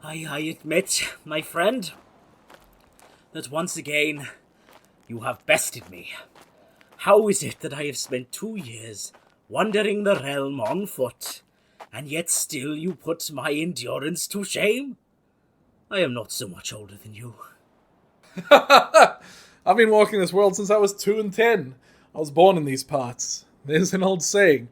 I admit, my friend, that once again you have bested me. How is it that I have spent 2 years wandering the realm on foot, and yet still you put my endurance to shame? I am not so much older than you. I've been walking this world since I was 2 and 10. I was born in these parts. There's an old saying.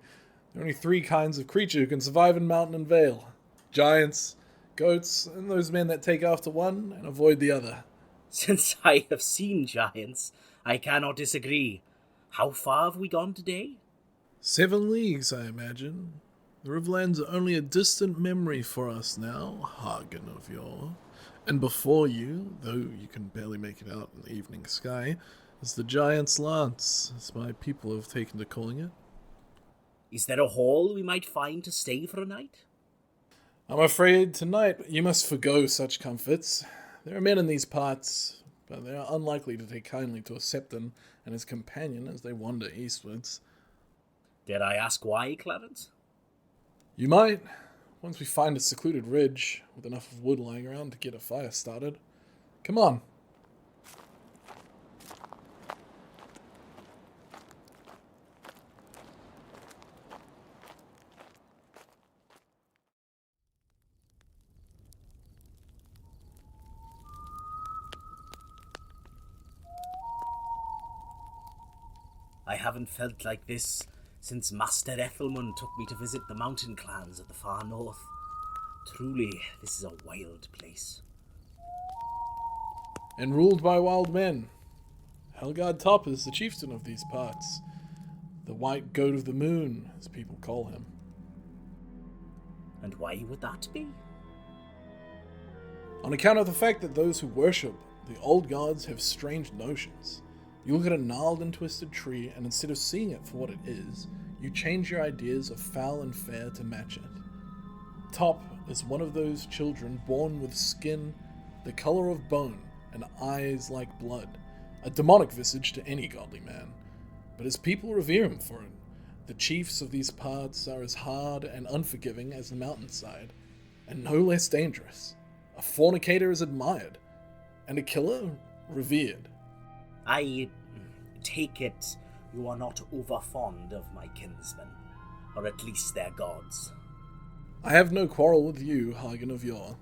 There are only 3 kinds of creature who can survive in Mountain and Vale. Giants, goats, and those men that take after one and avoid the other. Since I have seen giants, I cannot disagree. How far have we gone today? 7 leagues, I imagine. The Riverlands are only a distant memory for us now, Hagen of Yore. And before you, though you can barely make it out in the evening sky, is the Giant's Lance, as my people have taken to calling it. Is there a hall we might find to stay for a night? I'm afraid tonight you must forgo such comforts. There are men in these parts, but they are unlikely to take kindly to a Septon and his companion as they wander eastwards. Dare I ask why, Clarence? You might, once we find a secluded ridge with enough of wood lying around to get a fire started. Come on. I haven't felt like this since Master Ethelmund took me to visit the mountain clans at the far north. Truly, this is a wild place. And ruled by wild men. Helgard Top is the chieftain of these parts. The White Goat of the Moon, as people call him. And why would that be? On account of the fact that those who worship the old gods have strange notions. You look at a gnarled and twisted tree, and instead of seeing it for what it is, you change your ideas of foul and fair to match it. Top is one of those children born with skin the color of bone and eyes like blood, a demonic visage to any godly man. But his people revere him for it. The chiefs of these parts are as hard and unforgiving as the mountainside, and no less dangerous. A fornicator is admired, and a killer revered. I take it you are not over fond of my kinsmen, or at least their gods. I have no quarrel with you, Hagen of Yore,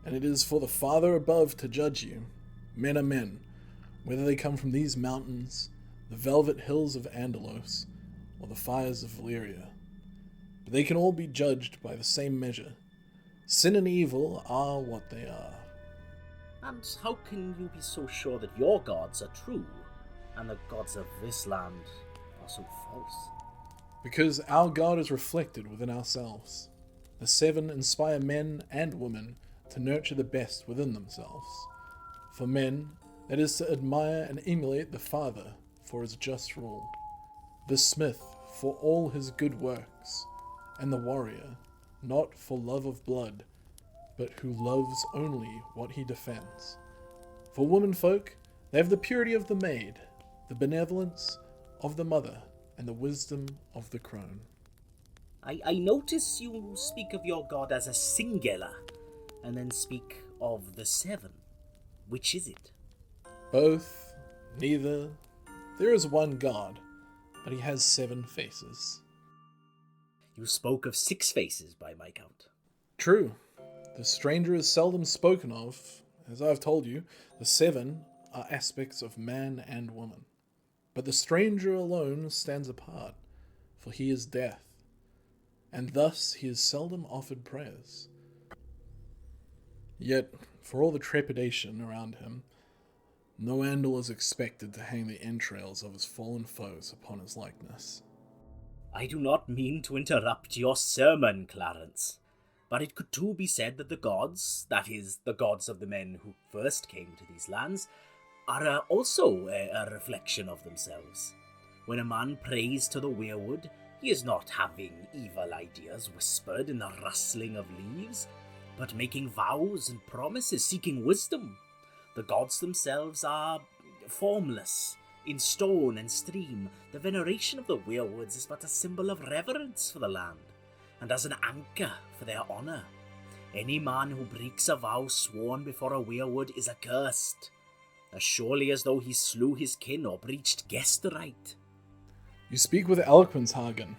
and it is for the Father above to judge you. Men are men, whether they come from these mountains, the velvet hills of Andalos, or the fires of Valyria. But they can all be judged by the same measure. Sin and evil are what they are. And how can you be so sure that your gods are true, and the gods of this land are so false? Because our God is reflected within ourselves. The 7 inspire men and women to nurture the best within themselves. For men, that is to admire and emulate the Father for his just rule, the smith for all his good works, and the warrior, not for love of blood, but who loves only what he defends. For womenfolk, they have the purity of the maid, the benevolence of the mother, and the wisdom of the crone. I notice you speak of your god as a singular, and then speak of the 7. Which is it? Both, neither. There is one God, but he has 7 faces. You spoke of 6 faces by my count. True. The stranger is seldom spoken of. As I've told you, the 7 are aspects of man and woman. But the stranger alone stands apart, for he is death, and thus he is seldom offered prayers. Yet, for all the trepidation around him, no Andal is expected to hang the entrails of his fallen foes upon his likeness. I do not mean to interrupt your sermon, Clarence, but it could too be said that the gods, that is, the gods of the men who first came to these lands, are also a reflection of themselves. When a man prays to the weirwood, he is not having evil ideas whispered in the rustling of leaves, but making vows and promises, seeking wisdom. The gods themselves are formless, in stone and stream. The veneration of the weirwoods is but a symbol of reverence for the land, and as an anchor for their honour. Any man who breaks a vow sworn before a weirwood is accursed, as surely as though he slew his kin or breached guest right. You speak with eloquence, Hagen.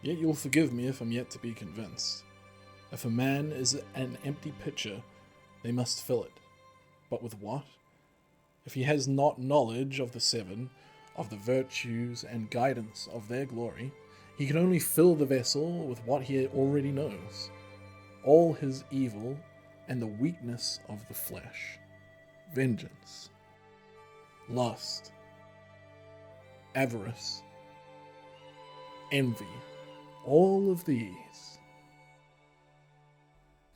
Yet you'll forgive me if I'm yet to be convinced. If a man is an empty pitcher, they must fill it. But with what? If he has not knowledge of the seven, of the virtues and guidance of their glory, he can only fill the vessel with what he already knows. All his evil and the weakness of the flesh. Vengeance. Lust. Avarice. Envy. All of these.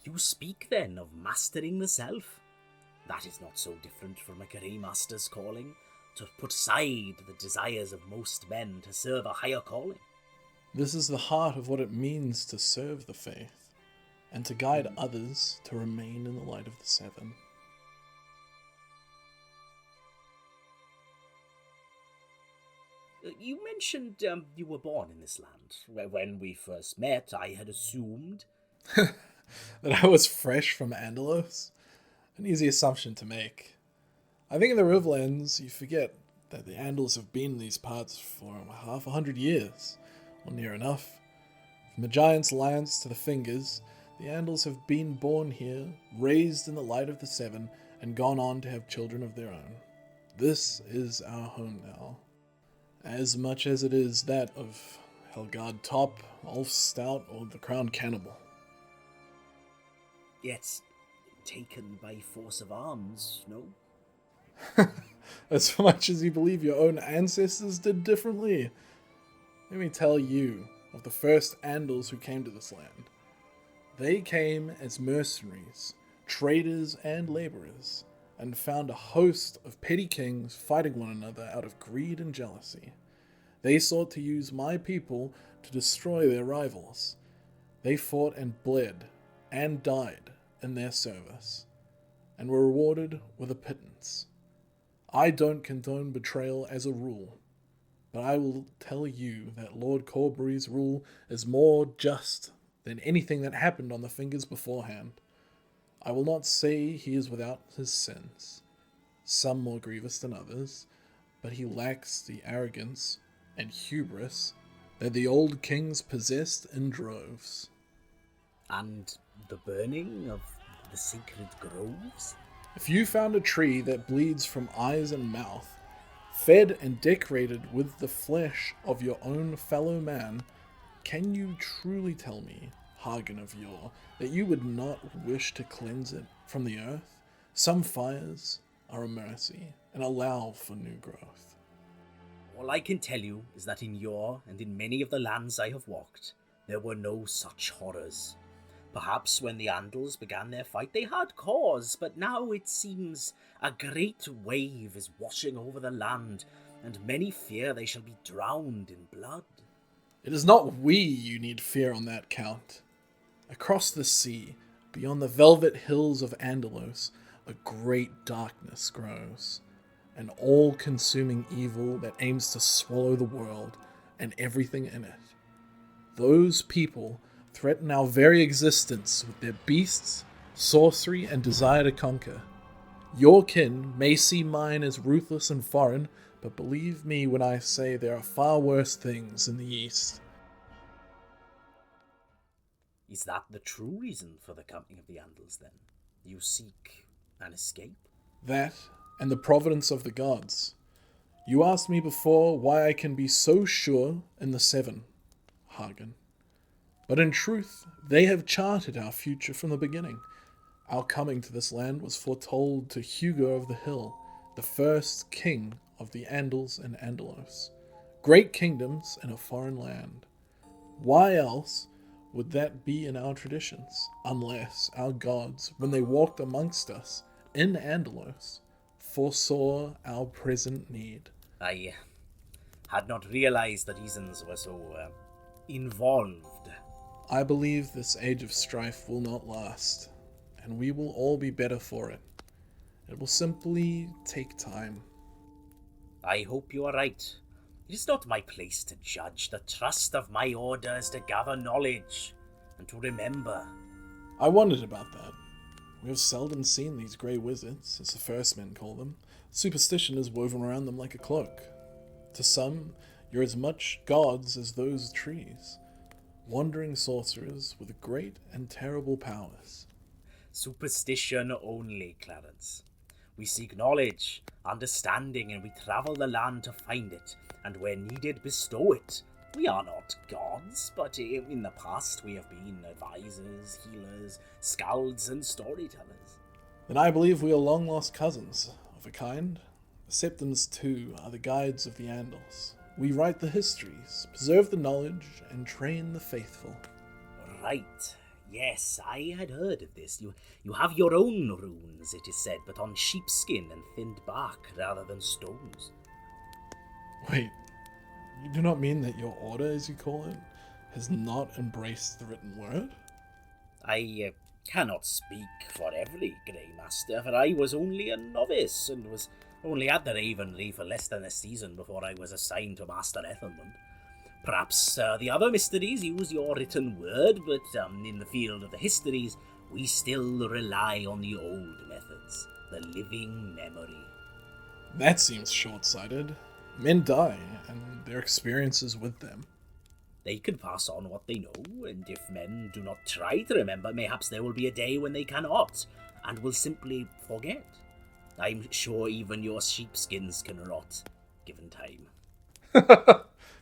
You speak then of mastering the self. That is not so different from a career master's calling, to put aside the desires of most men to serve a higher calling. This is the heart of what it means to serve the faith, and to guide others to remain in the light of the seven. You mentioned you were born in this land. When we first met, I had assumed... that I was fresh from Andalos? An easy assumption to make. I think in the Riverlands, you forget that the Andals have been in these parts for 100 years, or near enough. From the Giant's Lance to the Fingers, the Andals have been born here, raised in the light of the seven, and gone on to have children of their own. This is our home now. As much as it is that of Helgard Top, Ulf Stout, or the Crowned Cannibal. Yet, taken by force of arms, no? As much as you believe your own ancestors did differently. Let me tell you of the first Andals who came to this land. They came as mercenaries, traders and laborers, and found a host of petty kings fighting one another out of greed and jealousy. They sought to use my people to destroy their rivals. They fought and bled and died in their service, and were rewarded with a pittance. I don't condone betrayal as a rule, but I will tell you that Lord Corbury's rule is more just than anything that happened on the Fingers beforehand. I will not say he is without his sins, some more grievous than others, but he lacks the arrogance and hubris that the old kings possessed in droves. And the burning of the sacred groves? If you found a tree that bleeds from eyes and mouth, fed and decorated with the flesh of your own fellow man, can you truly tell me, Hagen of yore, that you would not wish to cleanse it from the earth? Some fires are a mercy and allow for new growth. All I can tell you is that in your and in many of the lands I have walked, there were no such horrors. Perhaps when the Andals began their fight they had cause, but now it seems a great wave is washing over the land, and many fear they shall be drowned in blood. It is not we you need fear on that count. Across the sea, beyond the velvet hills of Andalos, a great darkness grows, an all-consuming evil that aims to swallow the world and everything in it. Those people threaten our very existence with their beasts, sorcery, and desire to conquer. Your kin may see mine as ruthless and foreign, but believe me when I say there are far worse things in the East. Is that the true reason for the coming of the Andals, then? You seek an escape? That, and the providence of the gods. You asked me before why I can be so sure in the seven, Hagen. But in truth, they have charted our future from the beginning. Our coming to this land was foretold to Hugo of the Hill, the first king of the Andals and Andalos. Great kingdoms in a foreign land. Why else would that be in our traditions, unless our gods, when they walked amongst us in Andalos, foresaw our present need? I had not realized the reasons were so involved. I believe this age of strife will not last, and we will all be better for it. It will simply take time. I hope you are right. It is not my place to judge. The trust of my order is to gather knowledge and to remember. I wondered about that. We have seldom seen these grey wizards, as the first men call them. Superstition is woven around them like a cloak. To some, you're as much gods as those trees, wandering sorcerers with great and terrible powers. Superstition only, Clarence. We seek knowledge, understanding, and we travel the land to find it, and where needed, bestow it. We are not gods, but in the past we have been advisors, healers, scalds, and storytellers. Then I believe we are long-lost cousins, of a kind. The Septons, too, are the guides of the Andals. We write the histories, preserve the knowledge, and train the faithful. Right. Yes, I had heard of this. You have your own runes, it is said, but on sheepskin and thinned bark rather than stones. Wait, you do not mean that your order, as you call it, has not embraced the written word? I cannot speak for every Grey Master, for I was only a novice, and was only at the Ravenry for less than a season before I was assigned to Master Ethelmund. Perhaps the other mysteries use your written word, but in the field of the histories, we still rely on the old methods, the living memory. That seems short-sighted. Men die, and their experiences with them. They can pass on what they know, and if men do not try to remember, perhaps there will be a day when they cannot, and will simply forget. I'm sure even your sheepskins can rot, given time.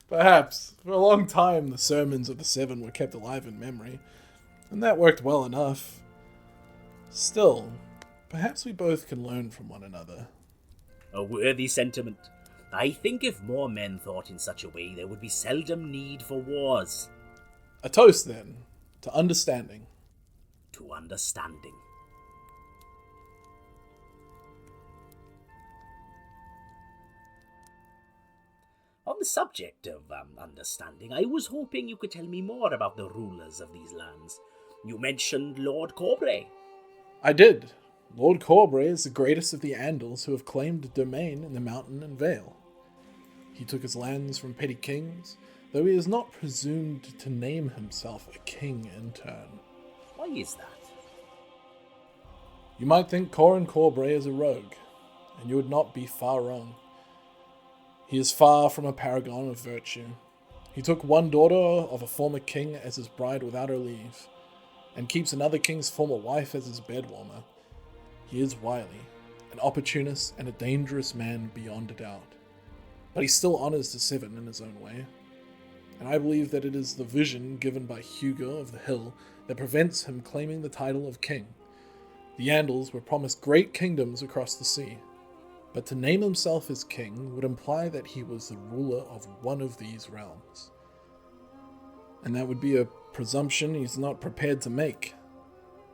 Perhaps. For a long time, the sermons of the Seven were kept alive in memory, and that worked well enough. Still, perhaps we both can learn from one another. A worthy sentiment. I think if more men thought in such a way, there would be seldom need for wars. A toast, then, to understanding. To understanding. On the subject of understanding, I was hoping you could tell me more about the rulers of these lands. You mentioned Lord Corbray. I did. Lord Corbray is the greatest of the Andals who have claimed domain in the mountain and vale. He took his lands from petty kings, though he has not presumed to name himself a king in turn. Why is that? You might think Corin Corbray is a rogue, and you would not be far wrong. He is far from a paragon of virtue. He took one daughter of a former king as his bride without her leave, and keeps another king's former wife as his bedwarmer. He is wily, an opportunist, and a dangerous man beyond a doubt. But he still honours the Seven in his own way. And I believe that it is the vision given by Hugo of the Hill that prevents him claiming the title of king. The Andals were promised great kingdoms across the sea, but to name himself as king would imply that he was the ruler of one of these realms. And that would be a presumption he's not prepared to make.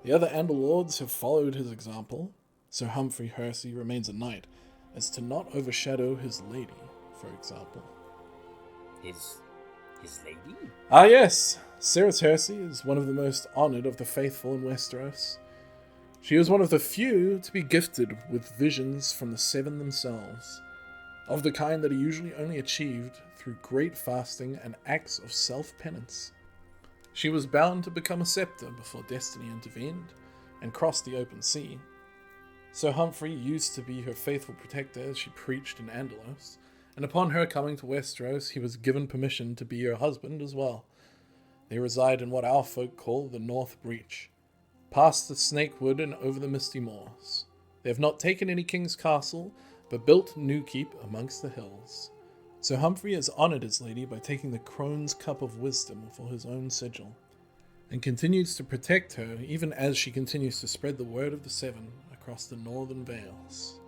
The other Andal lords have followed his example. Sir Humphrey Hersey remains a knight, as to not overshadow his lady, for example. His lady? Ah yes, Cerys Hersey is one of the most honoured of the faithful in Westeros. She was one of the few to be gifted with visions from the Seven themselves, of the kind that are usually only achieved through great fasting and acts of self-penance. She was bound to become a scepter before destiny intervened and crossed the open sea. Sir Humphrey used to be her faithful protector as she preached in Andalos, and upon her coming to Westeros, he was given permission to be her husband as well. They reside in what our folk call the North Breach, past the Snakewood and over the Misty Moors. They have not taken any king's castle, but built New Keep amongst the hills. Sir Humphrey has honoured his lady by taking the Crone's Cup of Wisdom for his own sigil, and continues to protect her even as she continues to spread the word of the Seven across the northern vales.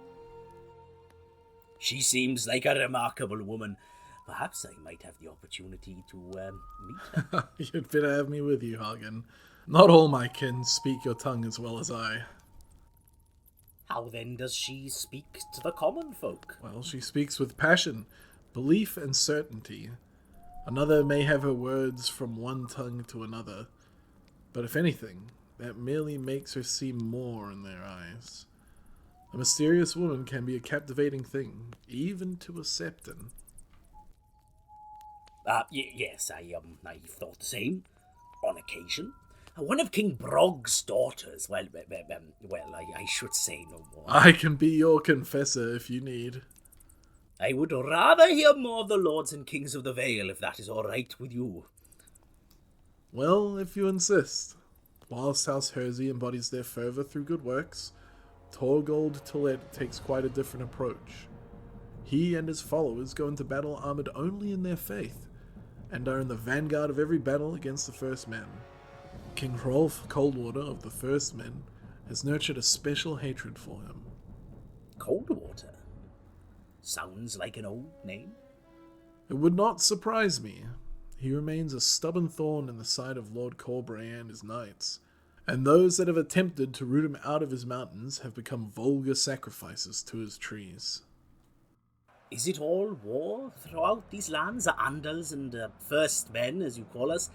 She seems like a remarkable woman. Perhaps I might have the opportunity to meet her. You'd better have me with you, Hagen. Not all my kin speak your tongue as well as I. How then does she speak to the common folk? Well, she speaks with passion, belief, and certainty. Another may have her words from one tongue to another, but if anything, that merely makes her seem more in their eyes. A mysterious woman can be a captivating thing, even to a Septon. Yes, I thought the same. On occasion. One of King Brog's daughters. Well, I should say no more. I can be your confessor if you need. I would rather hear more of the lords and kings of the Vale, if that is all right with you. Well, if you insist. Whilst House Hersey embodies their fervour through good works, Torgold Tillet takes quite a different approach. He and his followers go into battle armoured only in their faith, and are in the vanguard of every battle against the First Men. King Hrolf Coldwater of the First Men has nurtured a special hatred for him. Coldwater? Sounds like an old name. It would not surprise me. He remains a stubborn thorn in the side of Lord Corbray and his knights, and those that have attempted to root him out of his mountains have become vulgar sacrifices to his trees. Is it all war throughout these lands? Are Andals and First Men, as you call us,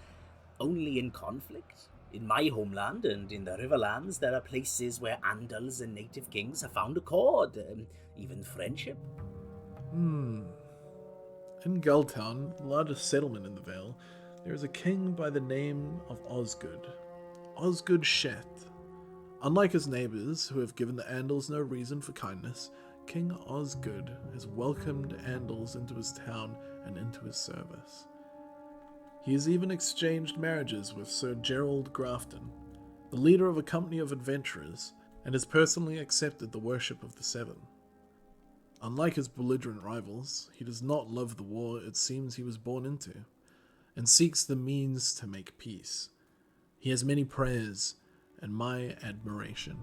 only in conflict? In my homeland and in the Riverlands, there are places where Andals and native kings have found accord, even friendship. In Gulltown, the largest settlement in the Vale, there is a king by the name of Osgood. Osgood Shet. Unlike his neighbours, who have given the Andals no reason for kindness, King Osgood has welcomed Andals into his town and into his service. He has even exchanged marriages with Sir Gerald Grafton, the leader of a company of adventurers, and has personally accepted the worship of the Seven. Unlike his belligerent rivals, he does not love the war it seems he was born into, and seeks the means to make peace. He has many prayers, and my admiration.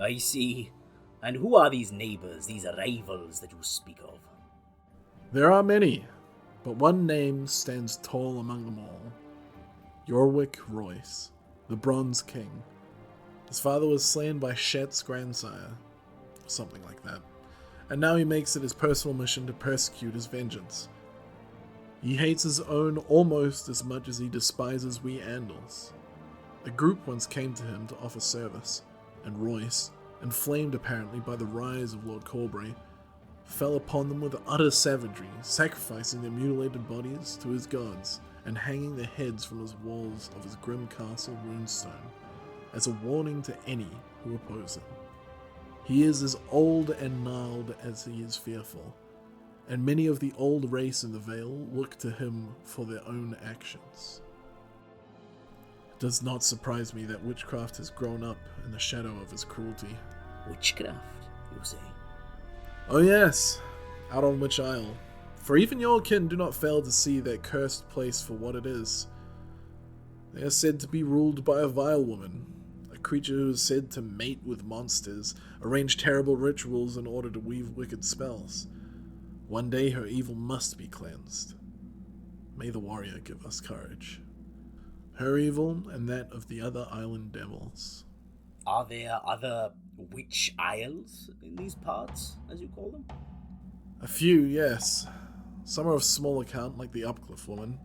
I see. And who are these neighbours, these rivals that you speak of? There are many, but one name stands tall among them all. Yorwick Royce, the Bronze King. His father was slain by Shet's grandsire, something like that, and now he makes it his personal mission to persecute his vengeance. He hates his own almost as much as he despises we Andals. A group once came to him to offer service, and Royce, inflamed apparently by the rise of Lord Corbray, fell upon them with utter savagery, sacrificing their mutilated bodies to his gods and hanging their heads from his walls of his grim castle runestone as a warning to any who oppose him. He is as old and gnarled as he is fearful, and many of the old race in the Vale look to him for their own actions. It does not surprise me that Witchcraft has grown up in the shadow of his cruelty. Witchcraft, you say? Oh yes, out on Witch Isle. For even your kin do not fail to see that cursed place for what it is. They are said to be ruled by a vile woman, a creature who is said to mate with monsters, arrange terrible rituals in order to weave wicked spells. One day her evil must be cleansed. May the warrior give us courage. Her evil and that of the other island devils. Are there other witch isles in these parts, as you call them? A few, yes. Some are of small account, like the Upcliff woman.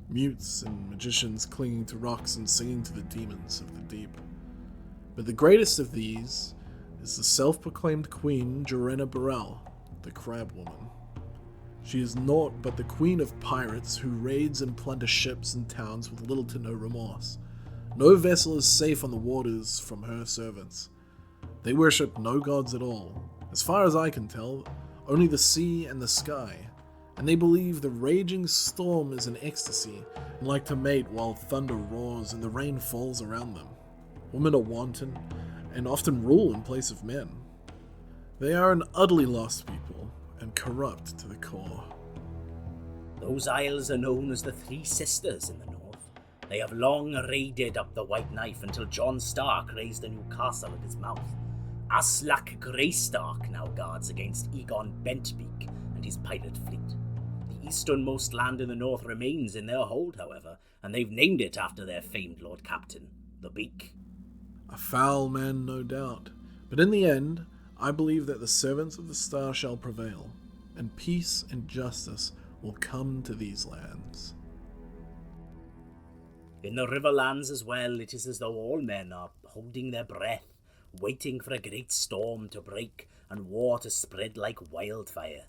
Mutes and magicians clinging to rocks and singing to the demons of the deep. But the greatest of these is the self-proclaimed queen, Jorenna Burrell, the Crab Woman. She is naught but the queen of pirates who raids and plunders ships and towns with little to no remorse. No vessel is safe on the waters from her servants. They worship no gods at all. As far as I can tell, only the sea and the sky. And they believe the raging storm is an ecstasy, and like to mate while thunder roars and the rain falls around them. Women are wanton, and often rule in place of men. They are an utterly lost people, and corrupt to the core. Those isles are known as the Three Sisters in the north. They have long raided up the White Knife until John Stark raised a new castle at its mouth. Aslak Greystark now guards against Egon Bentbeak and his pirate fleet. The easternmost land in the north remains in their hold, however, and they've named it after their famed Lord Captain, the Beak. A foul man, no doubt, but in the end, I believe that the servants of the Star shall prevail, and peace and justice will come to these lands. In the Riverlands as well, it is as though all men are holding their breath, waiting for a great storm to break and war to spread like wildfire.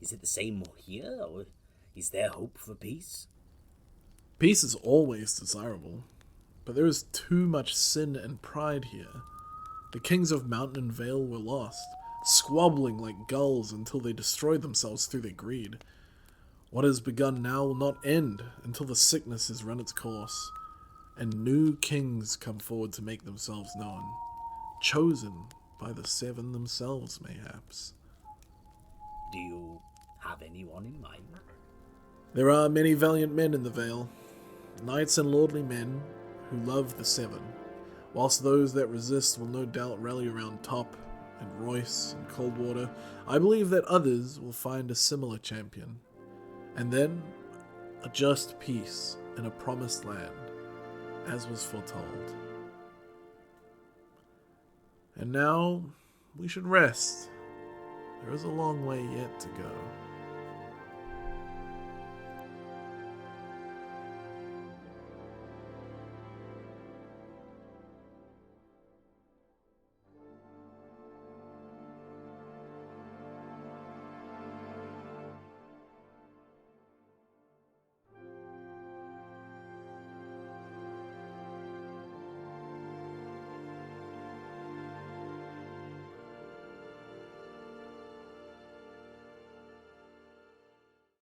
Is it the same here, or is there hope for peace? Peace is always desirable, but there is too much sin and pride here. The kings of Mountain and Vale were lost, squabbling like gulls until they destroyed themselves through their greed. What has begun now will not end until the sickness has run its course, and new kings come forward to make themselves known, chosen by the Seven themselves, mayhaps. Do you have anyone in mind? There are many valiant men in the Vale, knights and lordly men who love the Seven, whilst those that resist will no doubt rally around Top and Royce and Coldwater. I believe that others will find a similar champion, and then a just peace in a promised land, as was foretold. And now we should rest. There is a long way yet to go.